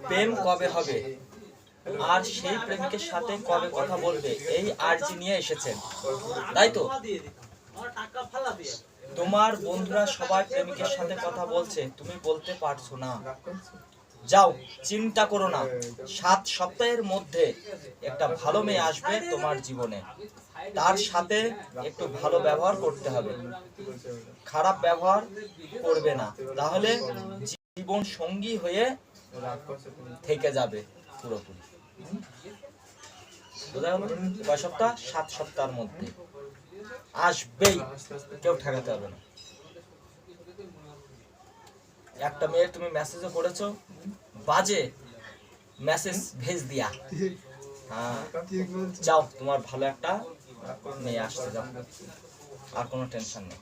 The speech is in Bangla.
প্রেম কবে হবে আর সেই প্রেমিকের সাথে কবে কথা বলবে, এই আর্জি নিয়ে এসেছেন, তাই তো? তোমার বন্ধুরা সবাই প্রেমিকের সাথে কথা বলছে, তুমি বলতে পারছো না। যাও, চিন্তা করো না, 7 সপ্তাহের মধ্যে একটা ভালো মেয়ে আসবে তোমার জীবনে। তার সাথে একটু ভালো ব্যবহার করতে হবে, খারাপ ব্যবহার করবে না, তাহলে জীবন সঙ্গী হয়ে থেকে যাবে পুরোপুরি। বোঝা গেল? কয় সপ্তাহ? 7 সপ্তাহের মধ্যে আসবেই, কেউ ঠেকাতে হবে না। একটা মেয়ের তুমি মেসেজও করেছো, বাজে মেসেজ ভেজ দিয়া। হ্যাঁ, যাও, তোমার ভালো একটা মেয়ে আসতে যাও, আর কোনো টেনশন নেই।